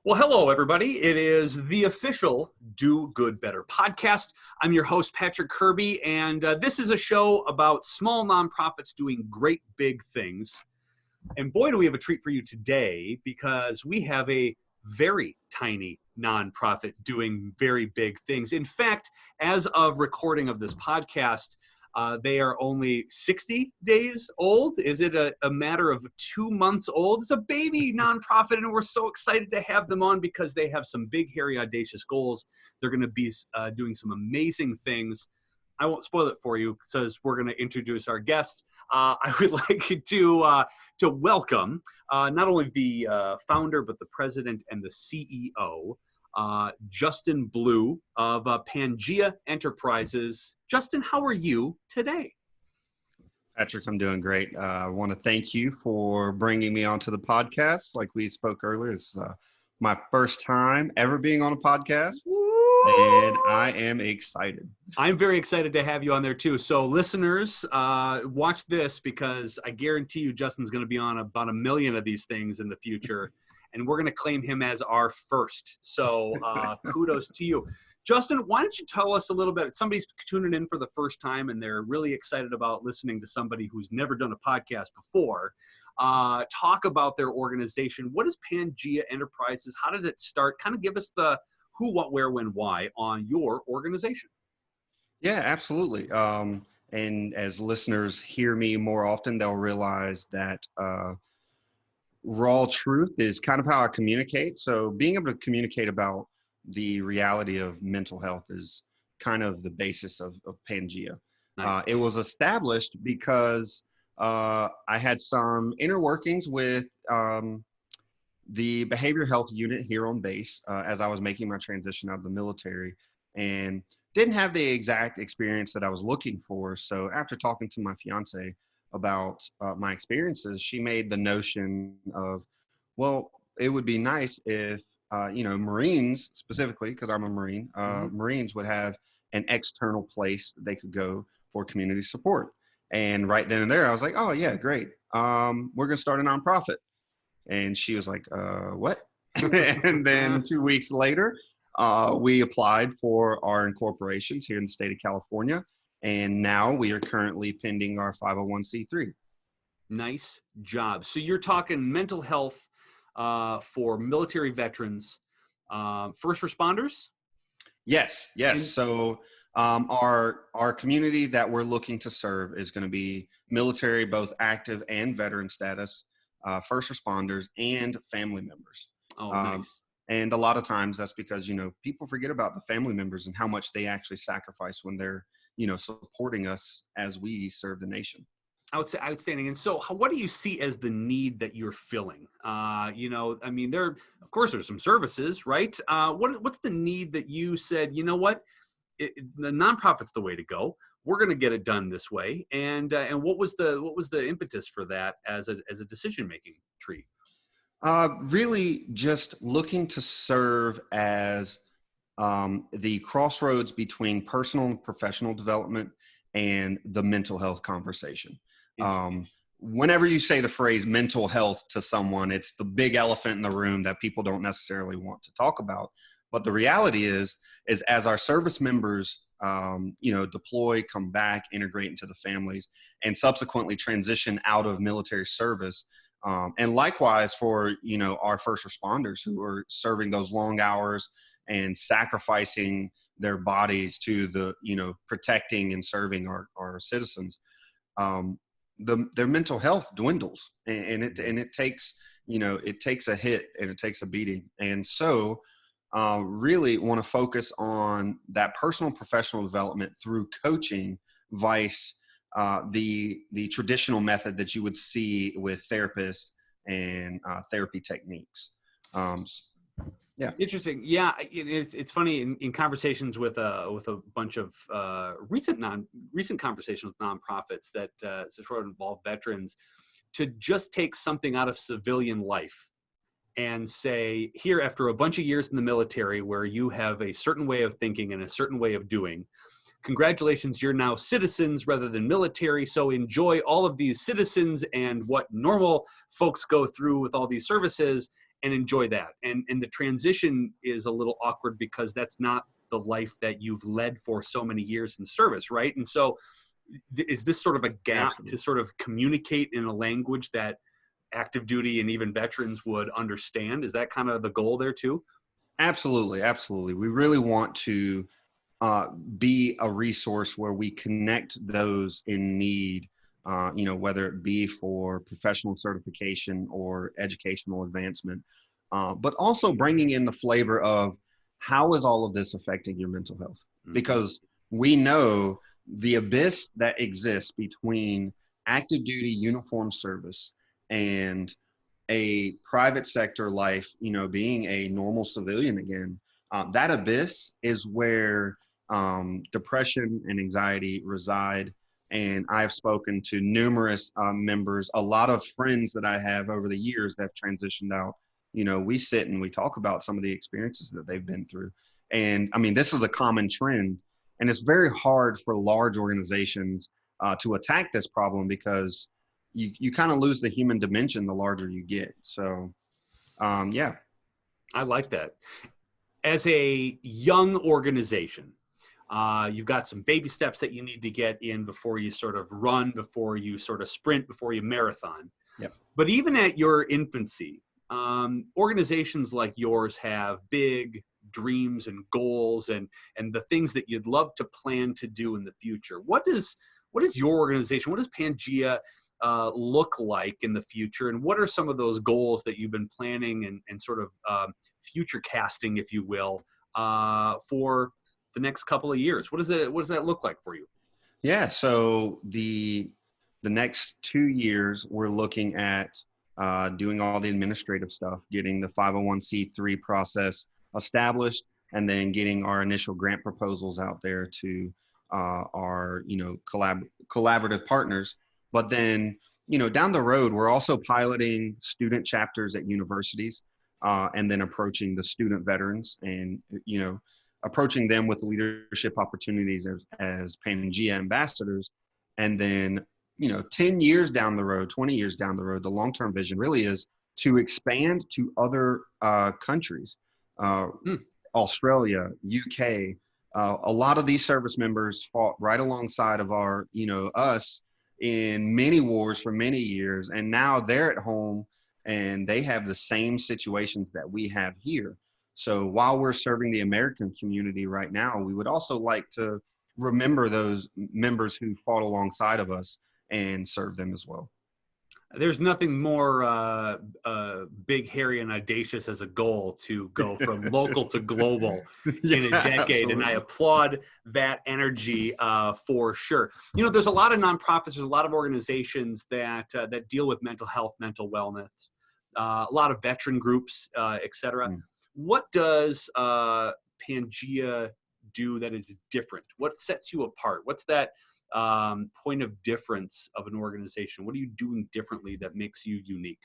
Well, hello, everybody. It is the official Do Good Better podcast. I'm your host, Patrick Kirby, and this is a show about small nonprofits doing great big things. And boy, do we have a treat for you today, because we have a very tiny nonprofit doing very big things. In fact, as of recording of this podcast, they are only 60 days old. Is it a matter of 2 months old? It's a baby nonprofit, and we're so excited to have them on because they have some big, hairy, audacious goals. They're going to be doing some amazing things. I won't spoil it for you because we're going to introduce our guests. I would like to welcome not only the founder, but the president and the CEO, Justin Blue of Pangaea Enterprises. Justin, how are you today? Patrick, I'm doing great. I want to thank you for bringing me onto the podcast. Like we spoke earlier, it's my first time ever being on a podcast, and I am excited. I'm very excited to have you on there too. So listeners, watch this, because I guarantee you Justin's going to be on about 1 million of these things in the future. And we're going to claim him as our first. So kudos to you. Justin, why don't you tell us a little bit? Somebody's tuning in for the first time and they're really excited about listening to somebody who's never done a podcast before. Talk about their organization. What is Pangaea Enterprises? How did it start? Kind of give us the who, what, where, when, why on your organization. Yeah, absolutely. And as listeners hear me more often, they'll realize that raw truth is kind of how I communicate. So being able to communicate about the reality of mental health is kind of the basis of Pangaea. Nice. It was established because I had some inner workings with the behavioral health unit here on base as I was making my transition out of the military, and didn't have the exact experience that I was looking for. So after talking to my fiance about my experiences, she made the notion of, well, it would be nice if, Marines specifically, because I'm a Marine, Marines would have an external place that they could go for community support. And right then and there, I was like, oh yeah, great. We're going to start a nonprofit. And she was like, what? And then 2 weeks later, we applied for our incorporations here in the state of California. And now we are currently pending our 501c3. Nice job. So you're talking mental health for military veterans, first responders? Yes. So our community that we're looking to serve is going to be military, both active and veteran status, first responders, and family members. Oh, nice. And a lot of times that's because, people forget about the family members and how much they actually sacrifice when they're, supporting us as we serve the nation. Outstanding. And so what do you see as the need that you're filling? Of course, there's some services, right? What's the need that you said, you know what, the nonprofit's the way to go. We're going to get it done this way. And what was the impetus for that as a decision-making tree? Really just looking to serve as the crossroads between personal and professional development and the mental health conversation. Whenever you say the phrase mental health to someone, it's the big elephant in the room that people don't necessarily want to talk about. But the reality is as our service members, deploy, come back, integrate into the families, and subsequently transition out of military service, and likewise for, our first responders who are serving those long hours and sacrificing their bodies to the, protecting and serving our citizens, their mental health dwindles, and it takes, it takes a hit and it takes a beating. And so really want to focus on that personal and professional development through coaching, vice the traditional method that you would see with therapists and therapy techniques. Yeah. Interesting. Yeah, it's funny in conversations with a bunch of recent conversations with nonprofits that sort of involve veterans, to just take something out of civilian life and say, here, after a bunch of years in the military where you have a certain way of thinking and a certain way of doing, congratulations, you're now citizens rather than military. So enjoy all of these citizens and what normal folks go through with all these services, and enjoy that. And the transition is a little awkward because that's not the life that you've led for so many years in service, right? And so is this sort of a gap Absolutely. to sort of communicate in a language that active duty and even veterans would understand? Is that kind of the goal there too? Absolutely. Absolutely. We really want to be a resource where we connect those in need, whether it be for professional certification or educational advancement, but also bringing in the flavor of how is all of this affecting your mental health? Mm-hmm. Because we know the abyss that exists between active duty uniform service and a private sector life, being a normal civilian again. That abyss is where depression and anxiety reside. And I've spoken to numerous members, a lot of friends that I have over the years that have transitioned out. We sit and we talk about some of the experiences that they've been through. And I mean, this is a common trend. And it's very hard for large organizations to attack this problem because you kind of lose the human dimension the larger you get. So, yeah. I like that. As a young organization, you've got some baby steps that you need to get in before you sort of run, before you sort of sprint, before you marathon. Yep. But even at your infancy, organizations like yours have big dreams and goals and the things that you'd love to plan to do in the future. What is your organization? What does Pangaea look like in the future? And what are some of those goals that you've been planning and sort of future casting, if you will, for the next couple of years? What does that look like for you? Yeah. So the next 2 years, we're looking at doing all the administrative stuff, getting the 501c3 process established, and then getting our initial grant proposals out there to our collaborative partners. But then down the road, we're also piloting student chapters at universities, and then approaching the student veterans and approaching them with leadership opportunities as Pangaea ambassadors. And then 10 years down the road, 20 years down the road, the long-term vision really is to expand to other countries, Australia, UK. A lot of these service members fought right alongside of us in many wars for many years. And now they're at home and they have the same situations that we have here. So while we're serving the American community right now, we would also like to remember those members who fought alongside of us and serve them as well. There's nothing more big, hairy, and audacious as a goal to go from local to global in a decade. Absolutely. And I applaud that energy for sure. There's a lot of nonprofits, there's a lot of organizations that deal with mental health, mental wellness, a lot of veteran groups, et cetera. What does Pangaea do that is different? What sets you apart? What's that point of difference of an organization? What are you doing differently that makes you unique?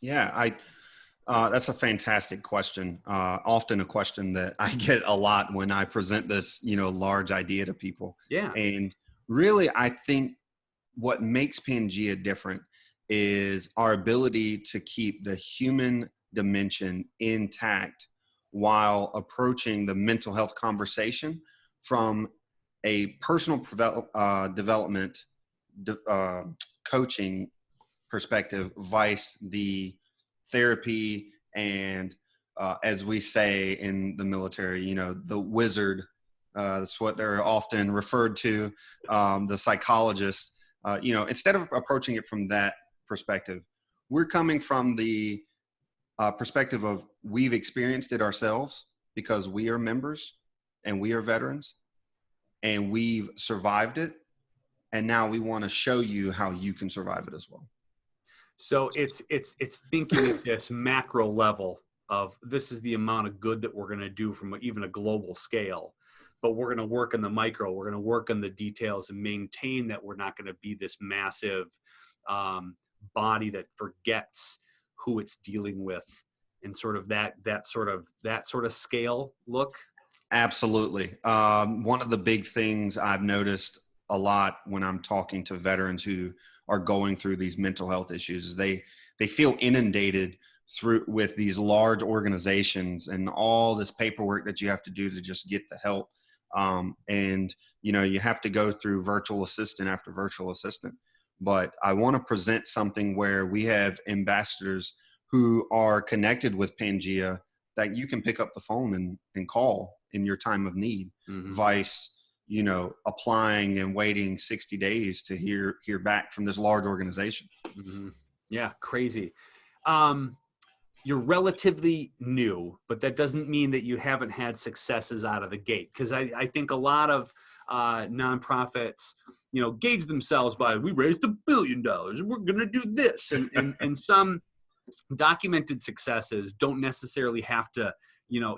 Yeah, that's a fantastic question. Often a question that I get a lot when I present this, large idea to people. Yeah. And really, I think what makes Pangaea different is our ability to keep the human dimension intact while approaching the mental health conversation from a personal development coaching perspective, vice the therapy and as we say in the military, the wizard, that's what they're often referred to, the psychologist. Instead of approaching it from that perspective, we're coming from the perspective of we've experienced it ourselves because we are members and we are veterans and we've survived it. And now we want to show you how you can survive it as well. So it's thinking at this macro level of this is the amount of good that we're going to do from even a global scale, but we're going to work in the micro, we're going to work on the details and maintain that we're not going to be this massive body that forgets who it's dealing with, and sort of that sort of scale look. Absolutely. One of the big things I've noticed a lot when I'm talking to veterans who are going through these mental health issues is they feel inundated through with these large organizations and all this paperwork that you have to do to just get the help. And, you have to go through virtual assistant after virtual assistant. But I want to present something where we have ambassadors who are connected with Pangaea that you can pick up the phone and call in your time of need, vice, applying and waiting 60 days to hear back from this large organization. Yeah, crazy. You're relatively new, but that doesn't mean that you haven't had successes out of the gate. Because I think a lot of nonprofits, gauge themselves by, we raised $1 billion and we're going to do this. And some documented successes don't necessarily have to,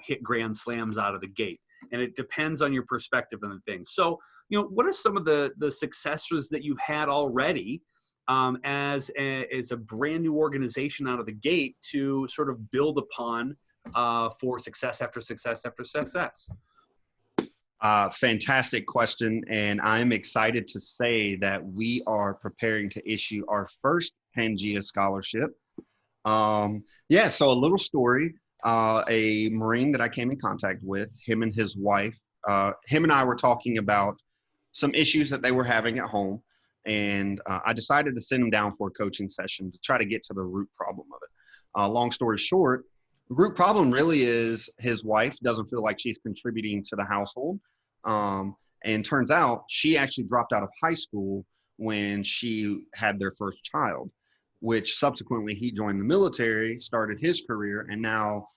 hit grand slams out of the gate. And it depends on your perspective on the thing. So, what are some of the successes that you've had already as a brand new organization out of the gate to sort of build upon for success after success after success? Fantastic question. And I'm excited to say that we are preparing to issue our first Pangaea scholarship. So a little story. A Marine that I came in contact with, him and his wife, him and I were talking about some issues that they were having at home. And I decided to send him down for a coaching session to try to get to the root problem of it. Long story short, the root problem really is his wife doesn't feel like she's contributing to the household. And turns out she actually dropped out of high school when she had their first child, which subsequently he joined the military, started his career, and now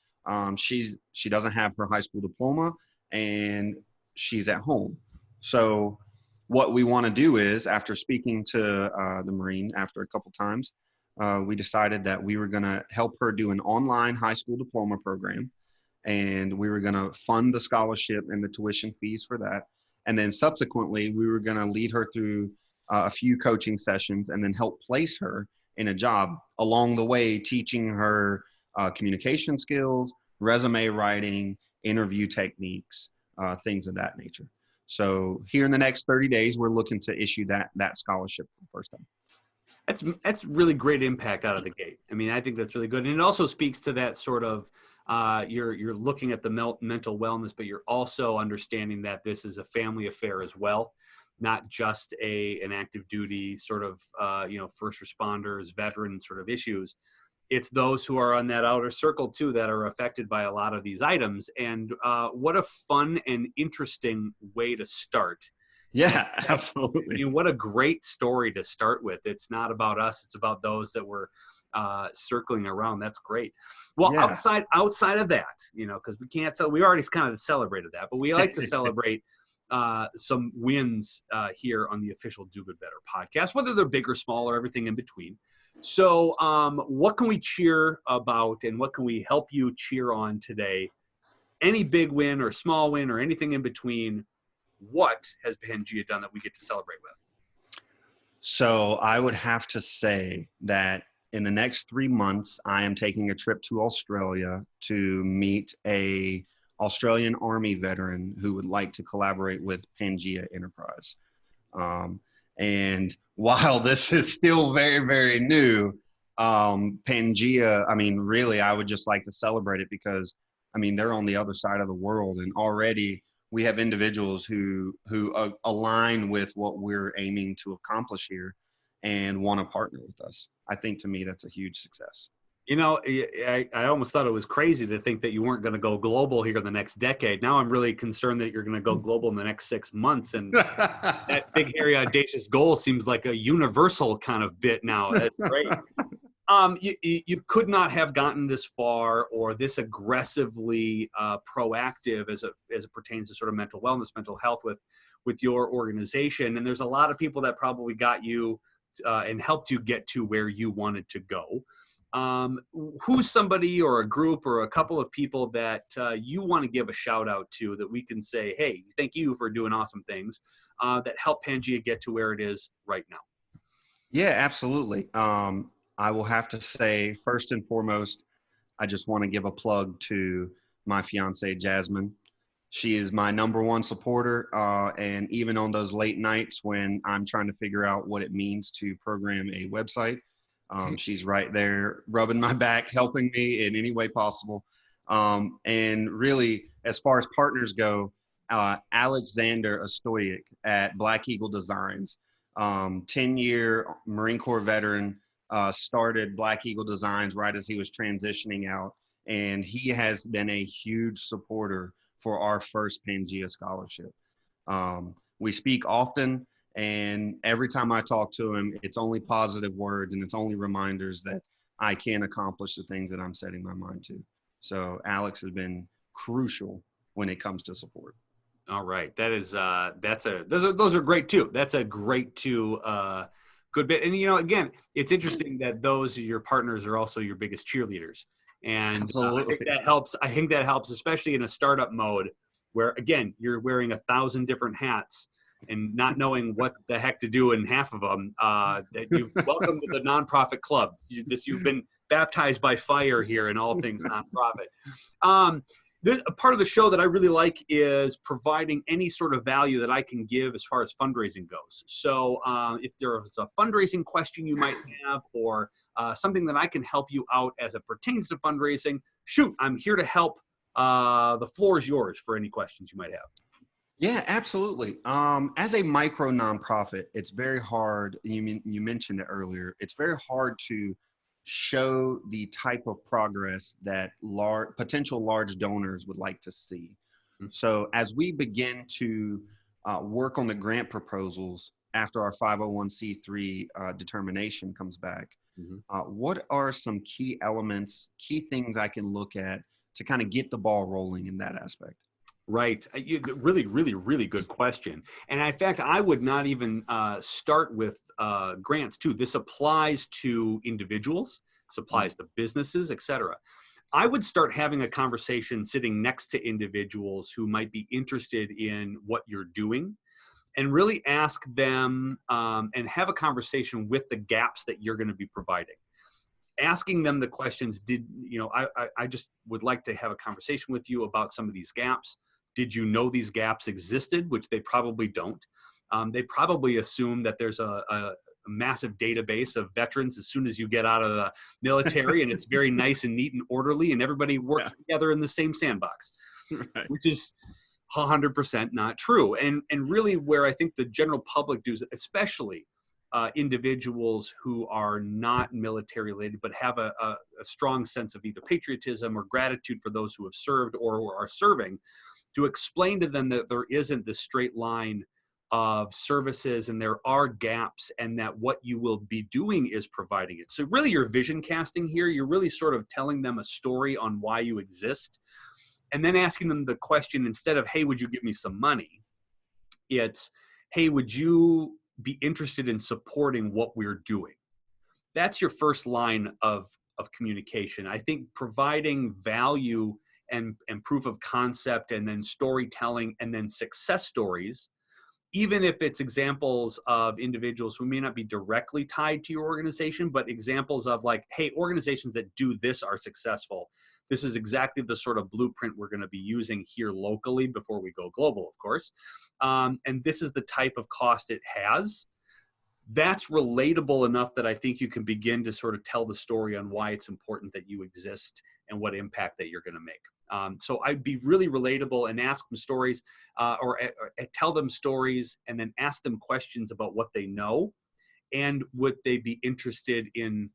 she doesn't have her high school diploma and she's at home. So what we want to do is, after speaking to the Marine after a couple times, we decided that we were going to help her do an online high school diploma program, and we were going to fund the scholarship and the tuition fees for that. And then subsequently, we were going to lead her through a few coaching sessions and then help place her in a job along the way, teaching her communication skills, resume writing, interview techniques, things of that nature. So here in the next 30 days, we're looking to issue that scholarship for the first time. That's really great impact out of the gate. I mean, I think that's really good. And it also speaks to that sort of, you're looking at the mental wellness, but you're also understanding that this is a family affair as well, not just an active duty sort of, first responders, veteran sort of issues. It's those who are on that outer circle too that are affected by a lot of these items. And what a fun and interesting way to start. Yeah, absolutely. What a great story to start with. It's not about us. It's about those that were circling around. That's great. Well, yeah. outside of that, because we already kind of celebrated that, but we like to celebrate some wins here on the official Do Good Better podcast, whether they're big or small or everything in between. So what can we cheer about and what can we help you cheer on today? Any big win or small win or anything in between, what has Pangaea done that we get to celebrate with? So I would have to say that in the next 3 months, I am taking a trip to Australia to meet a Australian Army veteran who would like to collaborate with Pangaea Enterprise. And while this is still very, very new, Pangaea, really, I would just like to celebrate it because, they're on the other side of the world, and already we have individuals who align with what we're aiming to accomplish here and want to partner with us. I think, to me, that's a huge success. I almost thought it was crazy to think that you weren't going to go global here in the next decade. Now I'm really concerned that you're going to go global in the next 6 months. And that big, hairy, audacious goal seems like a universal kind of bit now. That's great. You could not have gotten this far or this aggressively proactive as it pertains to sort of mental wellness, mental health with your organization. And there's a lot of people that probably got you and helped you get to where you wanted to go. Who's somebody or a group or a couple of people that you want to give a shout out to that we can say, hey, thank you for doing awesome things that help Pangaea get to where it is right now? Yeah, absolutely. I will have to say, first and foremost, I just want to give a plug to my fiance, Jasmine. She is my number one supporter. And even on those late nights when I'm trying to figure out what it means to program a website, She's right there rubbing my back, helping me in any way possible. And really, as far as partners go, Alexander Ostoyik at Black Eagle Designs, 10-year Marine Corps veteran, started Black Eagle Designs right as he was transitioning out. And he has been a huge supporter for our first Pangaea scholarship. We speak often, and every time I talk to him, it's only positive words and it's only reminders that I can accomplish the things that I'm setting my mind to. So Alex has been crucial when it comes to support. All right. That is, those are great too. That's a great good bit. And, again, it's interesting that your partners are also your biggest cheerleaders. And I think that helps. I think that helps, especially in a startup mode where, again, you're wearing 1,000 different hats and not knowing what the heck to do in half of them. That you've welcome to the nonprofit club. You've been baptized by fire here in all things nonprofit. A part of the show that I really like is providing any sort of value that I can give as far as fundraising goes. So if there's a fundraising question you might have, or something that I can help you out as it pertains to fundraising, shoot, I'm here to help. The floor is yours for any questions you might have. Yeah, absolutely. As a micro nonprofit, it's very hard. You mentioned it earlier. It's very hard to show the type of progress that potential large donors would like to see. Mm-hmm. So as we begin to work on the grant proposals after our 501c3 determination comes back, mm-hmm. What are some key elements, key things I can look at to kind of get the ball rolling in that aspect? Right. Really, really, really good question. And in fact, I would not even start with grants too. This applies to individuals, this applies to businesses, et cetera. I would start having a conversation sitting next to individuals who might be interested in what you're doing, and really ask them and have a conversation with the gaps that you're going to be providing. Asking them the questions, I just would like to have a conversation with you about some of these gaps. Did you know these gaps existed? Which they probably don't. They probably assume that there's a massive database of veterans as soon as you get out of the military, and it's very nice and neat and orderly, and everybody works together in the same sandbox, right. Which is 100% not true. And really where I think the general public does, especially individuals who are not military related, but have a strong sense of either patriotism or gratitude for those who have served or who are serving, to explain to them that there isn't this straight line of services and there are gaps, and that what you will be doing is providing it. So really you're vision casting here. You're really sort of telling them a story on why you exist, and then asking them the question, instead of, hey, would you give me some money? It's, hey, would you be interested in supporting what we're doing? That's your first line of communication. I think providing value and proof of concept, and then storytelling, and then success stories, even if it's examples of individuals who may not be directly tied to your organization, but examples of like, hey, organizations that do this are successful. This is exactly the sort of blueprint we're going to be using here locally before we go global, of course. And this is the type of cost it has. That's relatable enough that I think you can begin to sort of tell the story on why it's important that you exist and what impact that you're going to make. So I'd be really relatable and ask them stories or tell them stories, and then ask them questions about what they know and would they be interested in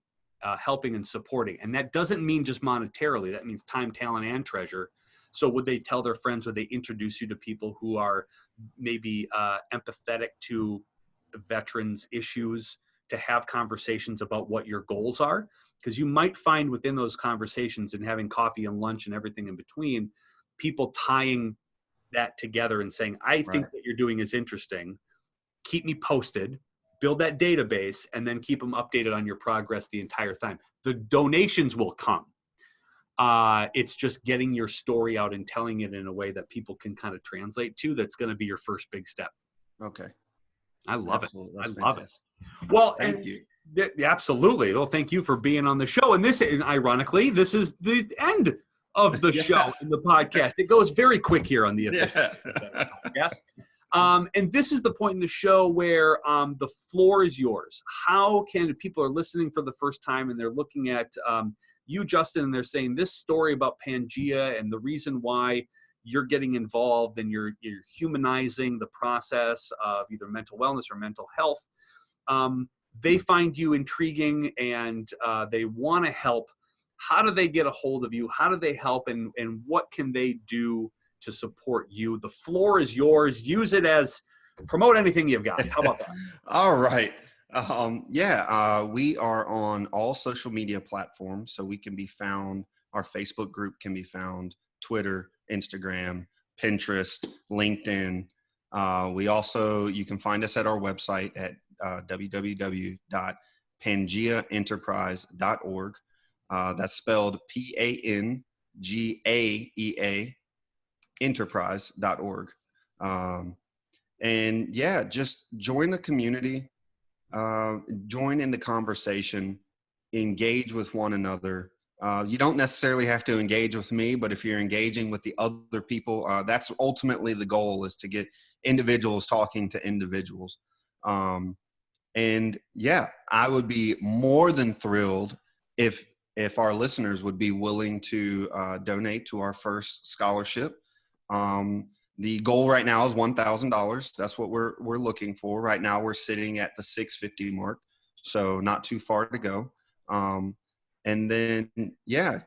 helping and supporting. And that doesn't mean just monetarily. That means time, talent, and treasure. So would they tell their friends? Would they introduce you to people who are maybe empathetic to veterans' issues, to have conversations about what your goals are? Because you might find within those conversations and having coffee and lunch and everything in between, people tying that together and saying, I think what you're doing is interesting. Keep me posted, build that database, and then keep them updated on your progress the entire time. The donations will come. It's just getting your story out and telling it in a way that people can kind of translate to. That's going to be your first big step. Okay. I love Absolutely. it. That's I love fantastic. it. Well, thank you. Absolutely. Well, thank you for being on the show. And ironically, this is the end of the show in the podcast. It goes very quick here on the official podcast. And this is the point in the show where the floor is yours. How can people are listening for the first time and they're looking at you, Justin, and they're saying this story about Pangaea and the reason why you're getting involved and you're humanizing the process of either mental wellness or mental health. They find you intriguing and they want to help. How do they get a hold of you? How do they help? And what can they do to support you? The floor is yours. Use it as promote anything you've got. How about that? All right. We are on all social media platforms. So we can be found, our Facebook group can be found, Twitter, Instagram, Pinterest, LinkedIn. You can find us at our website at www.pangaeaenterprise.org. That's spelled Pangaea enterprise.org. Just join the community, join in the conversation, engage with one another. You don't necessarily have to engage with me, but if you're engaging with the other people, that's ultimately the goal, is to get individuals talking to individuals. I would be more than thrilled if our listeners would be willing to donate to our first scholarship. The goal right now is $1,000. That's what we're looking for. Right now we're sitting at the $650 mark, so not too far to go.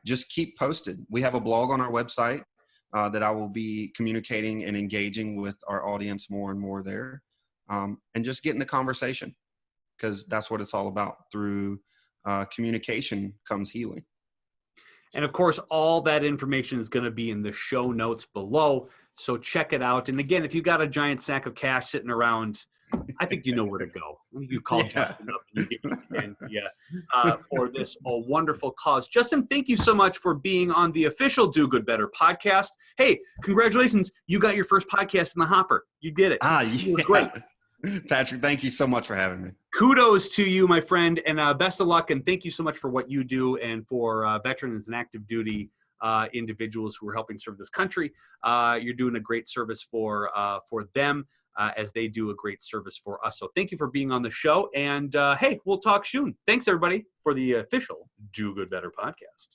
Just keep posted. We have a blog on our website that I will be communicating and engaging with our audience more and more there, and just get in the conversation, because that's what it's all about. Through communication comes healing. And of course, all that information is going to be in the show notes below. So check it out. And again, if you got a giant sack of cash sitting around, I think you know where to go. You call Justin up and you get for this wonderful cause. Justin, thank you so much for being on the official Do Good Better podcast. Hey, congratulations. You got your first podcast in the hopper. You did it. You were great. Patrick, thank you so much for having me. Kudos to you, my friend, and best of luck. And thank you so much for what you do and for veterans and active duty individuals who are helping serve this country. You're doing a great service for them as they do a great service for us. So thank you for being on the show. And hey, we'll talk soon. Thanks, everybody, for the official Do Good Better podcast.